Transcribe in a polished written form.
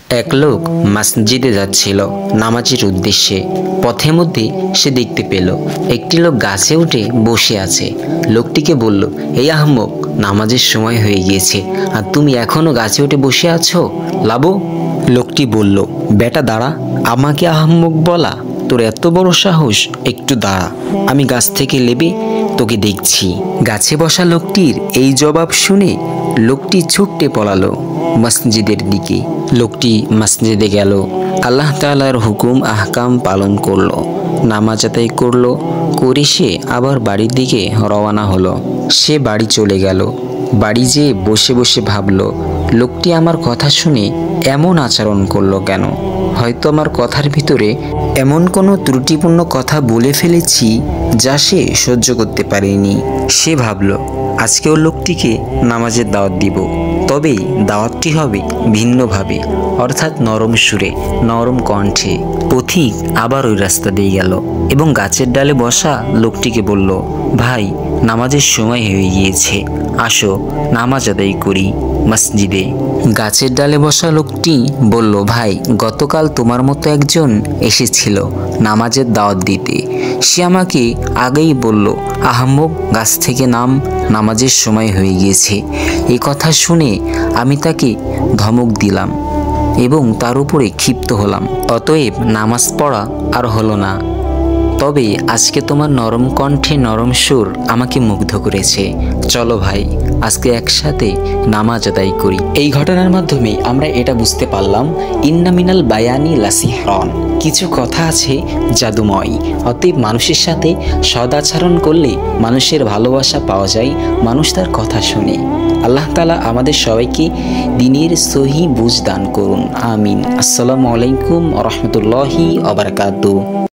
এক লোক মসজিদে যাচ্ছিল নামাজের উদ্দেশ্যে। পথের মধ্যে সে দেখতে পেল একটি লোক গাছে উঠে বসে আছে। লোকটিকে বলল, এই আহম্মক, নামাজের সময় হয়ে গিয়েছে আর তুমি এখনো গাছে উঠে বসে আছো, লাবো। লোকটি বলল, বেটা দাঁড়া, আমাকে আহম্মক বলা? তোর এত বড় সাহস! একটু দাঁড়া, আমি গাছ থেকে নেবে তোকে দেখছি। গাছে বসা লোকটির এই জবাব শুনে লোকটি ছুটতে পলালো মসজিদের দিকে। লোকটি মসজিদে গেল, আল্লাহ তাআলার হুকুম আহকাম পালন করলো, নামাজ আদায় করলো, করে সে আবার বাড়ির দিকে রওনা হলো। সে বাড়ি চলে গেল। বাড়ি যেয়ে বসে বসে ভাবলো, লোকটি আমার কথা শুনে এমন আচরণ করলো কেন? হয়তো আমার কথার ভিতরে এমন কোনো ত্রুটিপূর্ণ কথা বলে ফেলেছি যা সে সহ্য করতে পারেনি। সে ভাবলো, আজকে ওই লোকটিকে নামাজের দাওয়াত দিব, তবে দাওয়াতটি হবে ভিন্নভাবে, অর্থাৎ নরম সুরে, নরম কণ্ঠে। পথিক আবার ওই রাস্তা দিয়ে গেল এবং গাছের ডালে বসা লোকটিকে বলল, ভাই, নামাজের সময় হয়ে গিয়েছে, আসো নামাজ আদায় করি মসজিদে। গাছের ডালে বসা লোকটি বলল, ভাই, গতকাল তোমার মতো একজন এসেছিল নামাজের দাওয়াত দিতে। সে আমাকে আগেই বলল, আহম্মক, গাছ থেকে নাম, নামাজের সময় হয়ে গিয়েছে। এই কথা শুনে আমি তাকে ধমক দিলাম এবং তার উপরে ক্ষিপ্ত হলাম। অতএব নামাজ পড়া আর হলো না। তবে আজকে তোমার নরম কণ্ঠে নরম সুর আমাকে মুগ্ধ করেছে। চলো ভাই, আজকে একসাথে নামাজ আদায় করি। এই ঘটনার মাধ্যমে আমরা এটা বুঝতে পারলাম, ইন্না মিনাল বায়ানি লাসিহরন, কিছু কথা আছে জাদুময়। অতএব মানুষের সাথে সদাচরণ করলে মানুষের ভালোবাসা পাওয়া যায়, মানুষ তার কথা শুনে। আল্লাহ তাআলা আমাদের সবাইকে দ্বীনের সহি বুঝ দান করুন, আমিন। আসসালামু আলাইকুম ওয়া রাহমাতুল্লাহি ওয়া বারাকাতুহু।